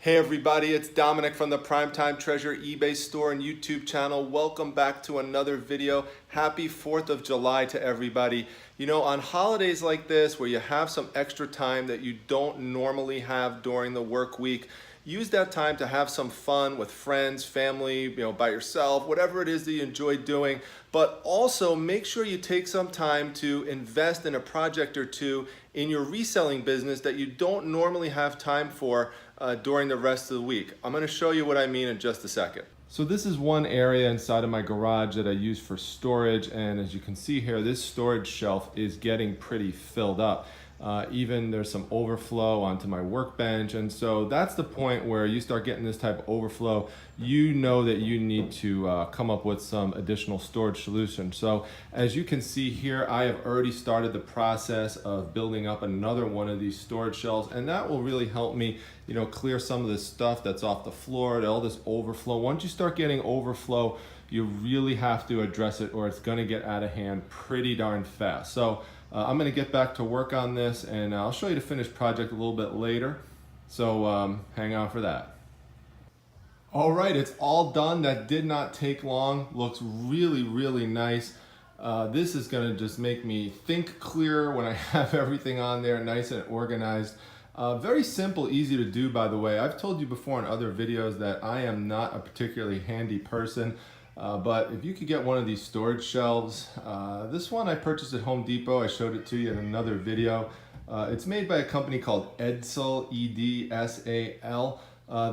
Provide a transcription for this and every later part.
Hey everybody, it's Dominic from the Primetime Treasure eBay store and YouTube channel. Welcome back to another video. Happy 4th of July to everybody. You know, on holidays like this where you have some extra time that you don't normally have during the work week, use that time to have some fun with friends, family, by yourself, whatever it is that you enjoy doing. But also make sure you take some time to invest in a project or two in your reselling business that you don't normally have time for during the rest of the week. I'm going to show you what I mean in just a second. So this is one area inside of my garage that I use for storage, and as you can see here, this storage shelf is getting pretty filled up. Even there's some overflow onto my workbench, and so that's the point where you start getting this type of overflow. You know that you need to come up with some additional storage solution. So as you can see here, I have already started the process of building up another one of these storage shelves, and that will really help me clear some of this stuff that's off the floor, all this overflow. Once you start getting overflow, you really have to address it or it's going to get out of hand pretty darn fast. So I'm going to get back to work on this, and I'll show you the finished project a little bit later. So hang on for that. All right, it's all done. That did not take long. Looks really, really nice. This is going to just make me think clearer when I have everything on there nice and organized. Very simple, easy to do, by the way. I've told you before in other videos that I am not a particularly handy person. But if you could get one of these storage shelves, this one I purchased at Home Depot. I showed it to you in another video. It's made by a company called Edsal, E-D-S-A-L.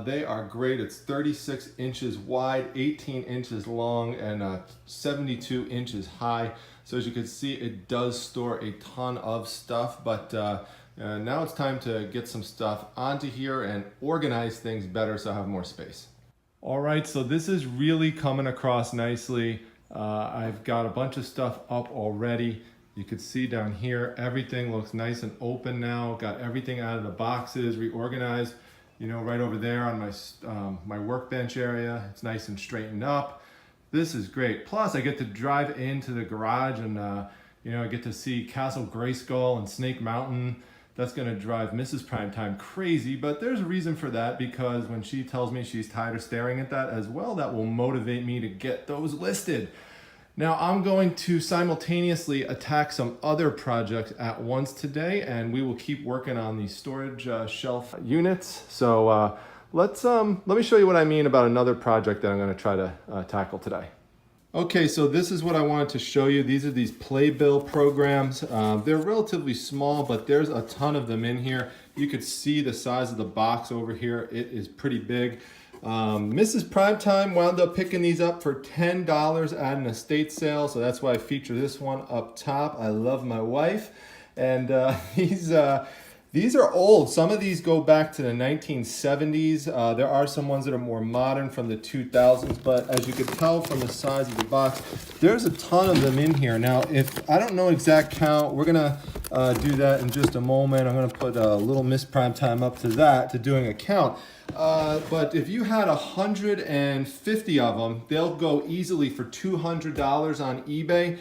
They are great. It's 36 inches wide, 18 inches long, and 72 inches high. So as you can see, it does store a ton of stuff, but now it's time to get some stuff onto here and organize things better so I have more space. All right, so this is really coming across nicely. I've got a bunch of stuff up already. You can see down here, everything looks nice and open now. Got everything out of the boxes, reorganized. Right over there on my workbench area, it's nice and straightened up. This is great. Plus, I get to drive into the garage and I get to see Castle Grayskull and Snake Mountain. That's going to drive Mrs. Primetime crazy, but there's a reason for that, because when she tells me she's tired of staring at that as well, that will motivate me to get those listed. Now I'm going to simultaneously attack some other projects at once today, and we will keep working on these storage shelf units. So let me show you what I mean about another project that I'm going to try to tackle today. Okay, so this is what I wanted to show you. These are these playbill programs. They're relatively small, but there's a ton of them in here. You could see the size of the box over here. It is pretty big. Mrs. Primetime wound up picking these up for $10 at an estate sale, so that's why I feature this one up top. I love my wife. And these are old. Some of these go back to the 1970s. There are some ones that are more modern from the 2000s, but as you can tell from the size of the box, there's a ton of them in here. Now, if I don't know exact count, we're gonna do that in just a moment. I'm gonna put a little Miss Primetime up to that, to doing a count. But if you had 150 of them, they'll go easily for $200 on eBay.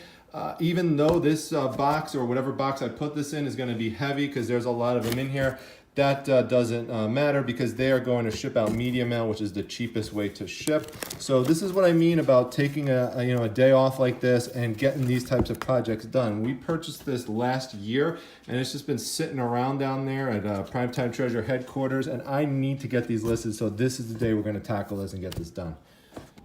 Even though this box or whatever box I put this in is going to be heavy because there's a lot of them in here, that doesn't matter because they are going to ship out medium mail, which is the cheapest way to ship. So this is what I mean about taking a day off like this and getting these types of projects done. We purchased this last year, and it's just been sitting around down there at Primetime Treasure headquarters, and I need to get these listed. So this is the day we're going to tackle this and get this done.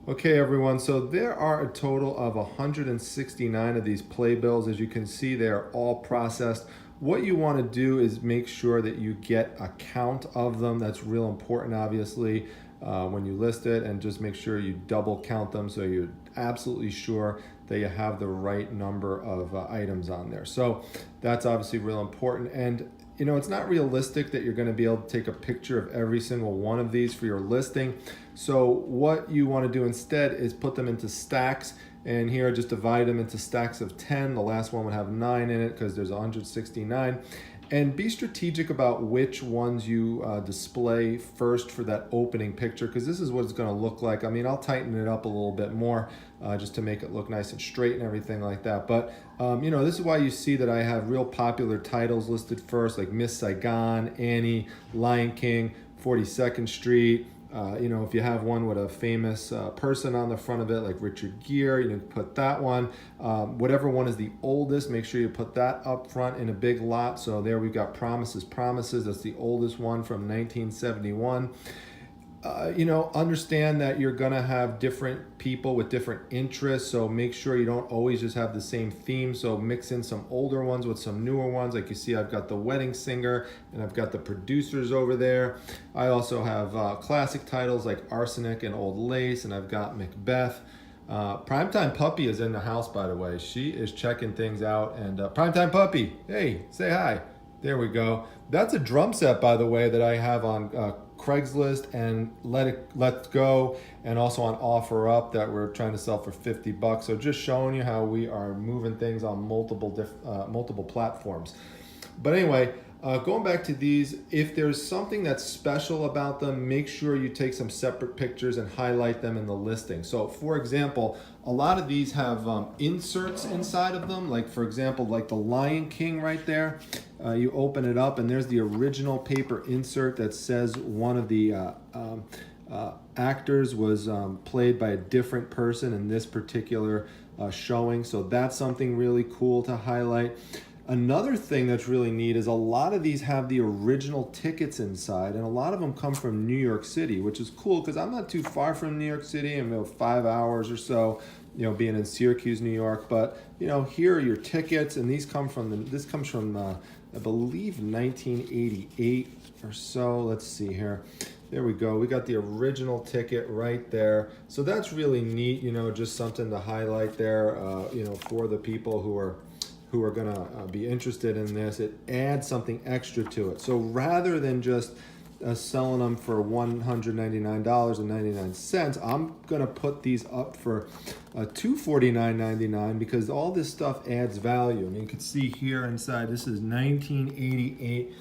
Okay everyone, so there are a total of 169 of these playbills. As you can see, they are all processed. What you want to do is make sure that you get a count of them. That's real important, obviously, when you list it, and just make sure you double count them so you're absolutely sure that you have the right number of items on there. So that's obviously real important. And it's not realistic that you're going to be able to take a picture of every single one of these for your listing. So what you want to do instead is put them into stacks, and here just divide them into stacks of 10. The last one would have 9 in it because there's 169. And be strategic about which ones you display first for that opening picture, because this is what it's going to look like. I mean, I'll tighten it up a little bit more just to make it look nice and straight and everything like that. But, this is why you see that I have real popular titles listed first, like Miss Saigon, Annie, Lion King, 42nd Street. You know, if you have one with a famous person on the front of it, like Richard Gere, you can put that one. Whatever one is the oldest, make sure you put that up front in a big lot. So there we've got Promises, Promises. That's the oldest one from 1971. You know, understand that you're gonna have different people with different interests, so make sure you don't always just have the same theme. So mix in some older ones with some newer ones. Like you see, I've got the Wedding Singer and I've got the Producers over there. I also have classic titles like Arsenic and Old Lace, and I've got Macbeth. Primetime Puppy is in the house, by the way. She is checking things out. And Primetime Puppy, hey, say hi. There we go. That's a drum set, by the way, that I have on Craigslist and Let's Go, and also on OfferUp that we're trying to sell for $50. So just showing you how we are moving things on multiple platforms. But anyway, going back to these, if there's something that's special about them, make sure you take some separate pictures and highlight them in the listing. So for example, a lot of these have inserts inside of them. Like for example, like the Lion King right there. You open it up and there's the original paper insert that says one of the actors was played by a different person in this particular showing. So that's something really cool to highlight. Another thing that's really neat is a lot of these have the original tickets inside, and a lot of them come from New York City, which is cool because I'm not too far from New York City. I'm about 5 hours or so, you know, being in Syracuse, New York. But you know, here are your tickets, and these come from this comes from I believe 1988 or so. Let's see here. There we go. We got the original ticket right there. So that's really neat. You know, just something to highlight there. You know, for the people who are gonna be interested in this. It adds something extra to it. So rather than just selling them for $199.99, I'm gonna put these up for $249.99 because all this stuff adds value. And you can see here inside, this is 1988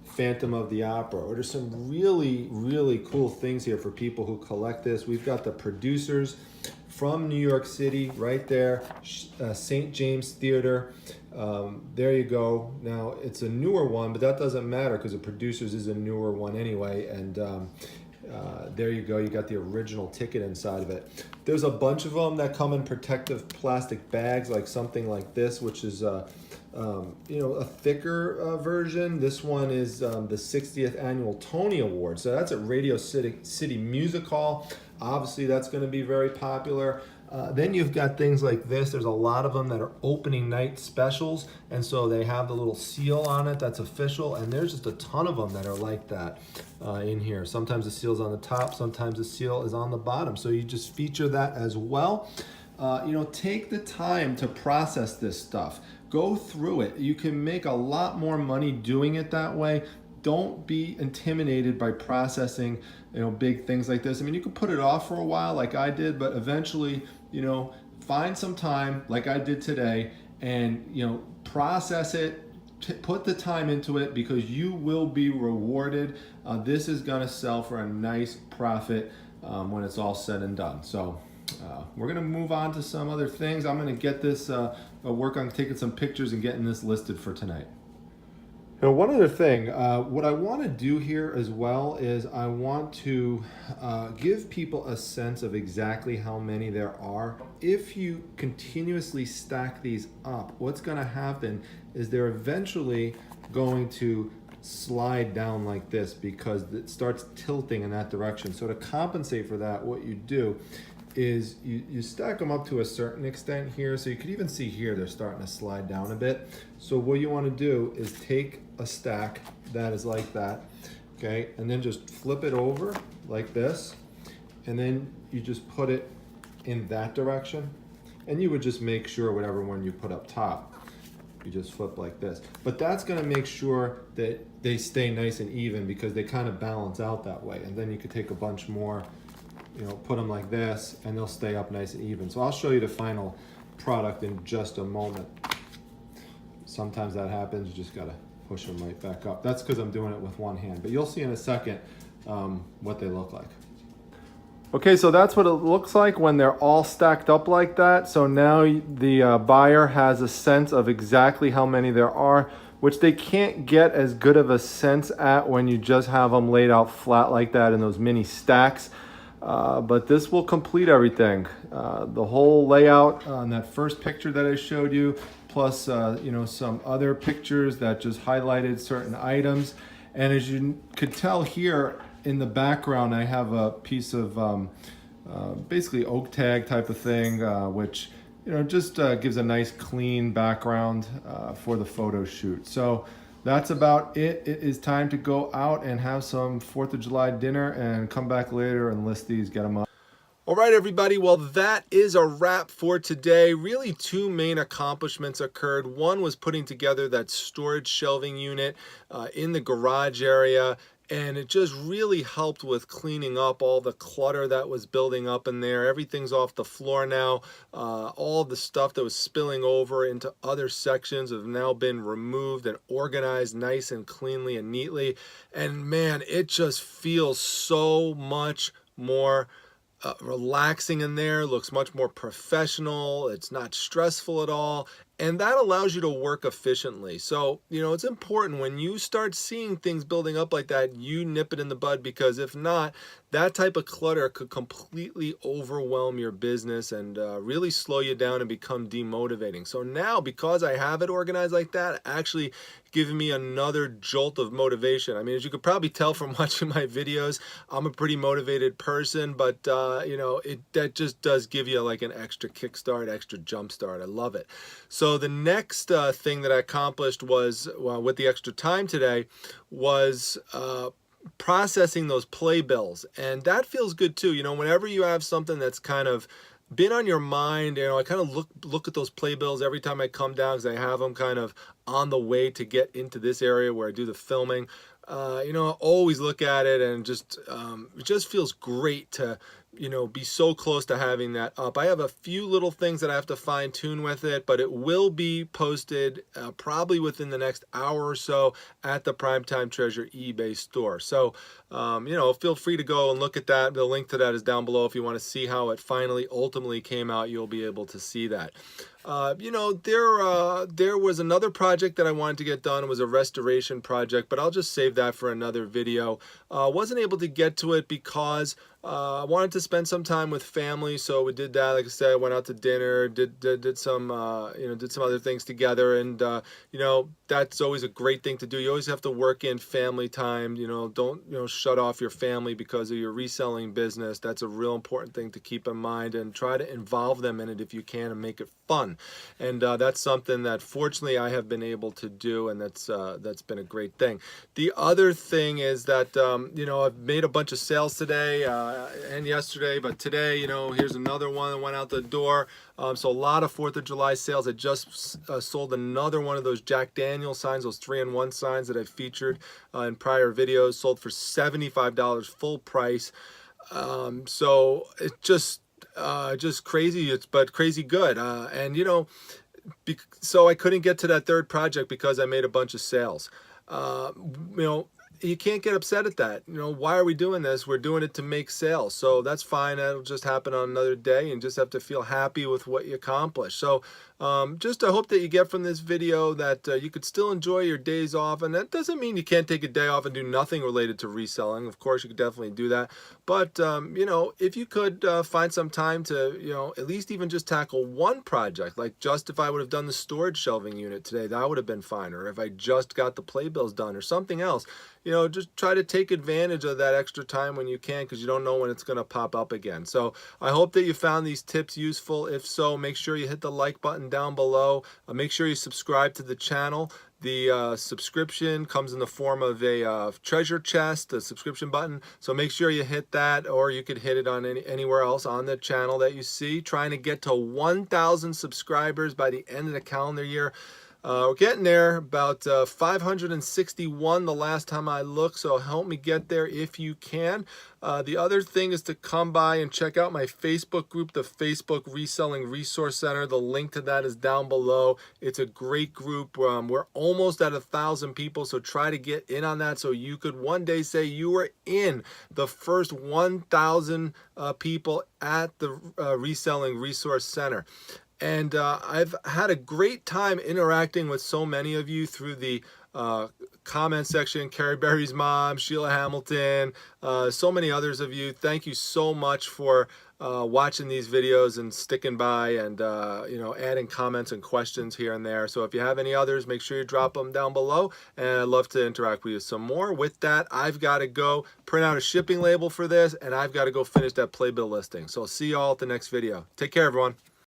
Phantom of the Opera. There's some really, really cool things here for people who collect this. We've got the Producers from New York City right there, St. James Theater. There you go. Now it's a newer one, but that doesn't matter because the Producers is a newer one anyway. And there you go. You got the original ticket inside of it. There's a bunch of them that come in protective plastic bags, like something like this, which is you know, a thicker version. This one is the 60th Annual Tony Award. So that's at Radio City Music Hall. Obviously, that's going to be very popular. Then you've got things like this. There's a lot of them that are opening night specials, and so they have the little seal on it that's official, and there's just a ton of them that are like that in here. Sometimes the seal's on the top, sometimes the seal is on the bottom, so you just feature that as well. You know, take the time to process this stuff. Go through it. You can make a lot more money doing it that way. Don't be intimidated by processing, you know, big things like this. I mean, you can put it off for a while like I did, but eventually, you know, find some time like I did today and, you know, process it, put the time into it because you will be rewarded. This is gonna sell for a nice profit when it's all said and done. So we're gonna move on to some other things. I'm gonna get this, work on taking some pictures and getting this listed for tonight. Now, one other thing, what I want to do here as well is I want to give people a sense of exactly how many there are. If you continuously stack these up, what's going to happen is they're eventually going to slide down like this because it starts tilting in that direction. So to compensate for that, what you do is you stack them up to a certain extent here. So you could even see here they're starting to slide down a bit. So what you want to do is take a stack that is like that, okay, and then just flip it over like this, and then you just put it in that direction, and you would just make sure whatever one you put up top, you just flip like this. But that's going to make sure that they stay nice and even because they kind of balance out that way. And then you could take a bunch more, you know, put them like this, and they'll stay up nice and even. So I'll show you the final product in just a moment. Sometimes that happens, you just gotta push them right back up. That's because I'm doing it with one hand, but you'll see in a second what they look like. Okay, so that's what it looks like when they're all stacked up like that. So now the buyer has a sense of exactly how many there are. which they can't get as good of a sense at when you just have them laid out flat like that in those mini stacks. But this will complete everything. The whole layout on that first picture that I showed you, plus some other pictures that just highlighted certain items. And as you could tell here in the background, I have a piece of basically oak tag type of thing, which just gives a nice clean background for the photo shoot. So that's about it. It is time to go out and have some 4th of July dinner and come back later and list these, get them up. All right, everybody. Well, that is a wrap for today. Really, two main accomplishments occurred. One was putting together that storage shelving unit in the garage area. And it just really helped with cleaning up all the clutter that was building up in there. Everything's off the floor now. All the stuff that was spilling over into other sections have now been removed and organized nice and cleanly and neatly. And man, it just feels so much more relaxing in there. Looks much more professional. It's not stressful at all. And that allows you to work efficiently. So, it's important when you start seeing things building up like that, you nip it in the bud, because if not, that type of clutter could completely overwhelm your business and really slow you down and become demotivating. So now, because I have it organized like that, actually giving me another jolt of motivation. I mean, as you could probably tell from watching my videos, I'm a pretty motivated person, but that just does give you like an extra kickstart, extra jump start. I love it. So the next thing that I accomplished was, with the extra time today, was processing those playbills. And that feels good too. Whenever you have something that's kind of been on your mind, I kind of look at those playbills every time I come down, because I have them kind of on the way to get into this area where I do the filming. I always look at it, and it just feels great to be so close to having that up. I have a few little things that I have to fine tune with it, but it will be posted probably within the next hour or so at the Primetime Treasure eBay store. So, feel free to go and look at that. The link to that is down below. If you want to see how it ultimately came out, you'll be able to see that. There was another project that I wanted to get done. It was a restoration project, but I'll just save that for another video. Wasn't able to get to it because I wanted to spend some time with family, so we did that. Like I said, I went out to dinner, did some other things together, and that's always a great thing to do. You always have to work in family time. Don't shut off your family because of your reselling business. That's a real important thing to keep in mind, and try to involve them in it if you can and make it fun. And that's something that fortunately I have been able to do, and that's been a great thing. The other thing is that I've made a bunch of sales today and yesterday, but today, here's another one that went out the door. So a lot of 4th of July sales. I just sold another one of those Jack Daniels signs, those 3-in-1 signs that I featured in prior videos, sold for $75 full price. So it just crazy, but crazy good. So I couldn't get to that third project because I made a bunch of sales. You can't get upset at that. Why are we doing this? We're doing it to make sales. So that's fine. That'll just happen on another day, and just have to feel happy with what you accomplish. So just I hope that you get from this video that you could still enjoy your days off. And that doesn't mean you can't take a day off and do nothing related to reselling. Of course, you could definitely do that. But, if you could find some time to, at least even just tackle one project, like just if I would have done the storage shelving unit today, that would have been fine. Or if I just got the playbills done or something else, just try to take advantage of that extra time when you can, because you don't know when it's going to pop up again. So I hope that you found these tips useful. If so, make sure you hit the like button down below. Make sure you subscribe to the channel. The subscription comes in the form of a treasure chest, a subscription button. So make sure you hit that, or you could hit it on anywhere else on the channel that you see. Trying to get to 1,000 subscribers by the end of the calendar year. We're getting there, about 561 the last time I looked, so help me get there if you can. The other thing is to come by and check out my Facebook group, the Facebook Reselling Resource Center. The link to that is down below. It's a great group. We're almost at 1,000 people, so try to get in on that so you could one day say you were in the first 1,000 people at the Reselling Resource Center. And I've had a great time interacting with so many of you through the comment section. Carrie Berry's mom, Sheila Hamilton, so many others of you. Thank you so much for watching these videos and sticking by and adding comments and questions here and there. So if you have any others, make sure you drop them down below, and I'd love to interact with you some more. With that, I've got to go print out a shipping label for this, and I've got to go finish that playbill listing. So I'll see you all at the next video. Take care, everyone.